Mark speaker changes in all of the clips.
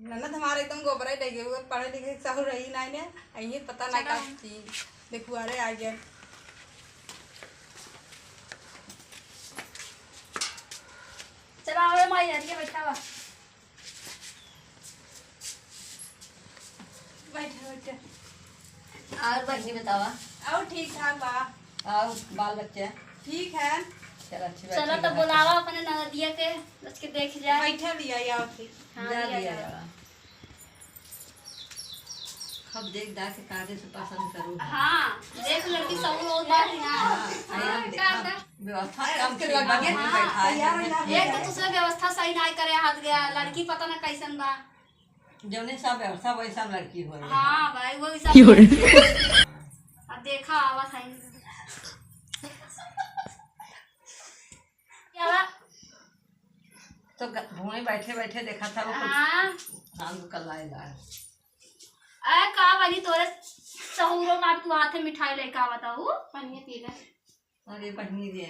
Speaker 1: ननद हमारे एकदम गोबर ही लगे हुए पढ़े लिखे सहू रही नहीं ने ये पता नहीं का चीज देखो अरे आ गए
Speaker 2: चला आओ माई यार के बैठा हुआ
Speaker 1: बैठे बैठे
Speaker 3: और बहनी बतावा
Speaker 1: और ठीक ठाक बा
Speaker 3: और बाल बच्चे
Speaker 1: ठीक है
Speaker 3: चलो अच्छी बात
Speaker 2: चलो तो बुलावा अपने नदिया के बस के देख जाए
Speaker 1: बैठे लिया या फिर
Speaker 2: हाँ,
Speaker 3: जा
Speaker 2: लिया
Speaker 3: दिया
Speaker 2: जाए।
Speaker 3: जावा अब देख दाख के कायदे से पसंद करूँ
Speaker 2: हाँ देख लड़की सब लोग बात यहाँ
Speaker 3: व्यवस्था कम
Speaker 1: के
Speaker 3: के
Speaker 1: लगा
Speaker 3: लगे
Speaker 1: के
Speaker 3: बैठा
Speaker 1: यार
Speaker 3: है
Speaker 1: यार
Speaker 2: एक तो दूसरे व्यवस्था सही नहीं करे हाथ गया लड़की पता ना कैसन बा
Speaker 3: जौने सब व्यवस्था वैसा लड़की हो रही है।
Speaker 2: हाँ भाई वो सब अब देखा आवाज है क्या बा?
Speaker 3: तो भूमि बैठे बैठे देखा था वो कुछ
Speaker 2: हाँ
Speaker 3: शाम को कल आएगा
Speaker 2: अरे का बनी तोरे सहूरों का तू हाथ में मिठाई लेके आवा था वो पन्नी पी ले
Speaker 3: अरे बहनी रे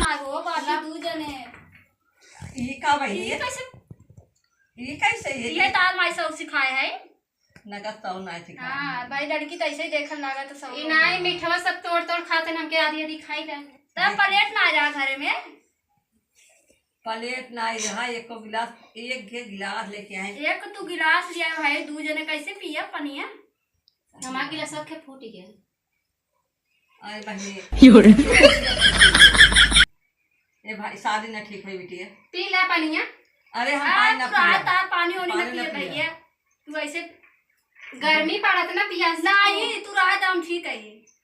Speaker 2: मारो बाकी दू जने
Speaker 3: ये का बहनी
Speaker 2: ये
Speaker 3: है
Speaker 2: कैसे
Speaker 3: ये कैसे है
Speaker 2: ये तार माई सब सिखाए है
Speaker 3: नगद तो नहीं सिखा
Speaker 2: हाँ भाई लड़की तो ऐसे ही देखन लगा तो सब
Speaker 4: नहीं मीठवा सब तोड़ तोड़ खाते हैं हमके आधी आधी खाई रहे
Speaker 2: तब प्लेट ना आ जा घर में
Speaker 3: प्लेट नहीं रहा एक को गिलास एक के गिलास लेके आए
Speaker 2: एक तू गिलास लिया भाई दू जने कैसे पिया पनिया
Speaker 4: हमारे गिलास के फूट गया
Speaker 3: अरे बहनी ये भाई शादी ना ठीक हुई बेटी
Speaker 4: पी ले पानिया
Speaker 3: अरे हम पानी ना
Speaker 2: तू
Speaker 3: पिए
Speaker 2: तार पानी होने
Speaker 3: पानी
Speaker 2: में
Speaker 3: ना
Speaker 2: पिए
Speaker 3: पिए।
Speaker 2: भैया तू ऐसे
Speaker 4: गर्मी पड़ा था ना पियास
Speaker 2: नहीं तू रहा था हम ठीक है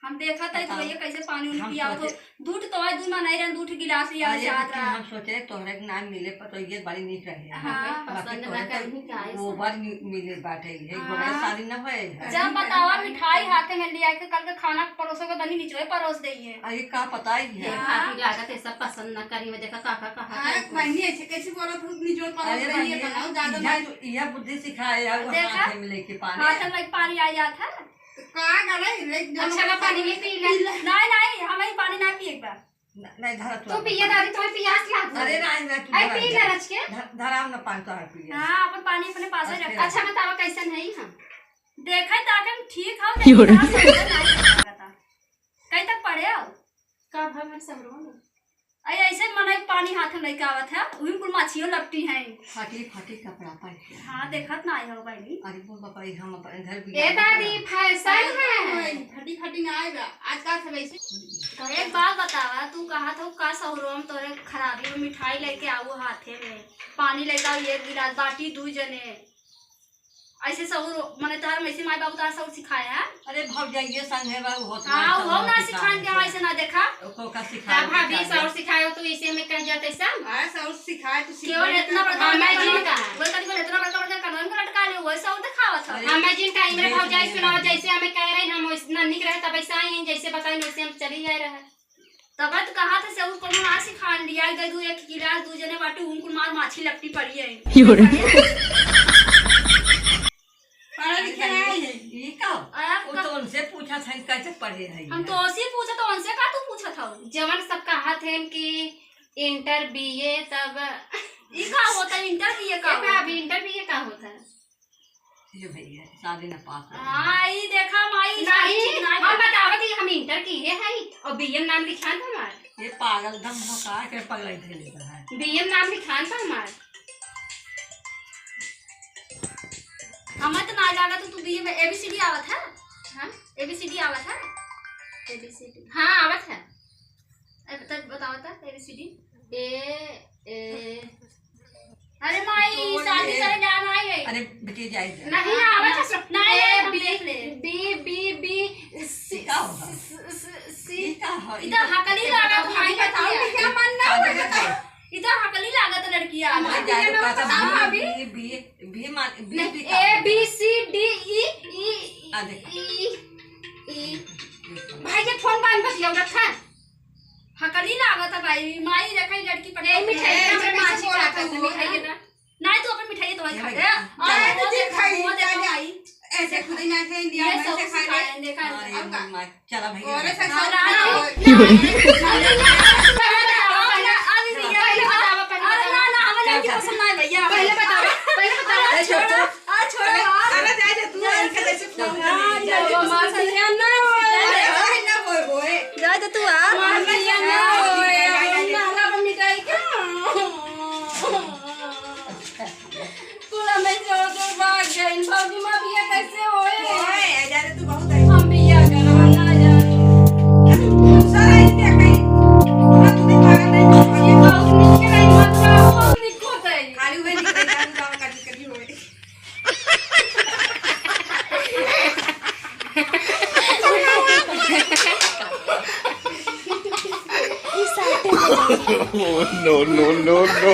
Speaker 2: हम देखा था तो भैया कैसे पानी उन्हें
Speaker 3: हम
Speaker 2: पिया तो
Speaker 3: सोचे-
Speaker 2: दूध तो है दूध में नहीं रहा दूध गिलास लिया
Speaker 3: अरे
Speaker 2: चाहत
Speaker 3: बेटी,
Speaker 2: रहा
Speaker 3: हम सोचे तोहरे के नाम मिले पर तो ये बड़ी नीक रहे
Speaker 2: हाँ,
Speaker 4: पसंद ना करनी का है
Speaker 3: वो बार मिले बाटे ये
Speaker 2: हाँ।
Speaker 3: गोबर शादी ना होए
Speaker 2: जब बतावा मिठाई हाथे में लिया के कल के खाना परोसो के बनी निचोए परोस देइए
Speaker 3: अरे का पता ही है
Speaker 4: भाभी लागत है सब पसंद ना करी में देखा काका कहा
Speaker 1: बहनी ऐसे कैसे बोला तू निजोड़ पर
Speaker 3: अरे
Speaker 1: रही है बनाओ ज्यादा
Speaker 3: यह बुद्धि सिखाया वो
Speaker 2: देखा?
Speaker 3: हाथ में लेके पानी
Speaker 2: हाथ में पानी आ जाता है
Speaker 1: का गले लेक
Speaker 4: अच्छा ना पानी नहीं पी ले
Speaker 2: नहीं हमें पानी ना पिए एक बार
Speaker 3: नहीं धरा
Speaker 4: तू पिए दादी तो पियास लाग
Speaker 3: अरे नहीं मैं तू
Speaker 4: आई पी ले रच के
Speaker 3: धराम ना पानी तो पिए
Speaker 2: हाँ अपन पानी अपने पास ही रखा
Speaker 4: अच्छा बताओ कैसन है हम
Speaker 2: देखा ताकि ठीक हो कहीं तक पढ़े हो
Speaker 4: का भर में सब रो
Speaker 2: ऐसे मना पानी हाथ में लेके आवत है वही कुल मछियों लपटी है
Speaker 3: फटी फटी कपड़ा पाई
Speaker 2: हाँ देखत ना आई हो भाई
Speaker 3: अरे बोल पापा हम अपने घर भी
Speaker 4: ए दादी फैशन है
Speaker 1: फटी फटी ना आएगा आज का सब ऐसे
Speaker 2: एक बात बतावा तू कहा था का सहरो में तोरे खराबी में मिठाई लेके आओ हाथे में पानी लेके आओ एक गिलास बाटी दू जने ऐसे सहरो मने तार में ऐसे माई बाबू तार सब सिखाया है
Speaker 3: अरे भाग जाइए संग है बाबू होता
Speaker 2: हाँ वो ना सिखान के ऐसे ना देखा
Speaker 3: को का
Speaker 4: का
Speaker 3: सिखा
Speaker 4: भाभी सौर सिखायो तो इसे में कह जाते सब
Speaker 1: आए सब सिखाए तो
Speaker 2: केवल इतना बड़ा
Speaker 4: हाँ, मैं जी का।
Speaker 2: बोल कर इतना बड़ा बड़ा कानून को लटका ले वैसा और दिखावा था
Speaker 3: अरे,
Speaker 4: हमें जिन का इमरे भाव जाए सुनाओ जैसे हमें कह रहे हैं हम इतना निक रहे तब ऐसा ही जैसे बताए वैसे हम चली जाए रहे
Speaker 2: तब तो कहा था सब को ना सिखान लिया गए दू एक गिलास दू जने बाटी उनको मार माछी लपटी पड़ी है
Speaker 1: पढ़े लिखे नहीं है
Speaker 3: ये का वो तो उनसे पूछा था कैसे पढ़े है
Speaker 2: हम तो उसी पूछा तो उनसे का तू पूछा था
Speaker 4: जवन सब कहा थे कि इंटर बीए तब
Speaker 2: ये का होता है इंटर ये का
Speaker 4: भाभी इंटर बीए का होता है
Speaker 3: ये भैया शादी ना पास हो।
Speaker 2: हां ई देखा माई
Speaker 4: नहीं हम बतावत ही हम इंटर की है और बीएम नाम लिखान था हमार
Speaker 3: ये पागल दम हो का के पगला थे लेता है
Speaker 4: बीएम नाम लिखान था हमार
Speaker 2: हमें तो ना लगा तो तू बीए में एबीसीडी आवत है
Speaker 4: हां
Speaker 2: एबीसीडी आवत है एबीसीडी
Speaker 4: हां आवत है
Speaker 2: बताओ था एबीसीडी
Speaker 4: ए
Speaker 2: अरे माई शादी करे जाना आई है
Speaker 3: अरे बेटी जाएगी
Speaker 4: नहीं आवत है
Speaker 2: नहीं हम
Speaker 4: बी
Speaker 2: देख ले
Speaker 4: बी बी बी सी
Speaker 3: का होगा
Speaker 4: सी
Speaker 3: ये का हो
Speaker 2: इधर हकली लगा तो
Speaker 1: भाई बताओ कि क्या मानना है
Speaker 2: इधर हकली लागत लड़की आ
Speaker 3: मैं जाए तो कहता बी बी बी मान बी बी का
Speaker 4: A B C D E ई
Speaker 3: आ देख
Speaker 4: ई भाई के फोन बांध बस ये रखा
Speaker 2: हकली लागत है भाई माई देखा लड़की पर
Speaker 4: ए मिठाई
Speaker 1: ए,
Speaker 4: हमरे
Speaker 1: कैसे
Speaker 4: मासी
Speaker 1: बोला
Speaker 4: का
Speaker 1: था
Speaker 4: तो
Speaker 1: वो?
Speaker 4: मिठाई है ना
Speaker 2: नहीं तो अपन मिठाई तो
Speaker 3: ये
Speaker 2: खाते
Speaker 3: भाई,
Speaker 2: हैं
Speaker 1: तो जी खाई
Speaker 2: वो देखो
Speaker 1: जाई ऐसे खुद ही ना थे इंडिया
Speaker 2: ये
Speaker 1: में
Speaker 2: सब
Speaker 1: से खाए
Speaker 2: सिखाया देखा
Speaker 3: अरे मां चला
Speaker 1: और
Speaker 3: भैया
Speaker 1: ऐसे
Speaker 2: हाँ,
Speaker 1: सब
Speaker 2: अभी भी ये अरे ना ना हमें लड़की पसंद नहीं
Speaker 1: भैया
Speaker 2: पहले बताओ
Speaker 1: अरे छोड़ो अरे जा जा तू इनका जैसे फोन
Speaker 2: वो मां सैया ना
Speaker 1: अरे ना होए
Speaker 2: जा जा तू आ मां सैया ना नाला में मिठाई क्यों पूरा में छोड़ दो भाग गई भाभी मां बिया कैसे होए
Speaker 1: ओए जा तू बहुत
Speaker 2: हम बिया करवा ना जाने
Speaker 1: सारा इसने कहीं पूरा तूने पागल नहीं
Speaker 2: ये बहुत निकल आई मत बहुत निकल गई
Speaker 1: खाली हुए निकल जान बाबा कभी होए
Speaker 5: Oh, no, no, no.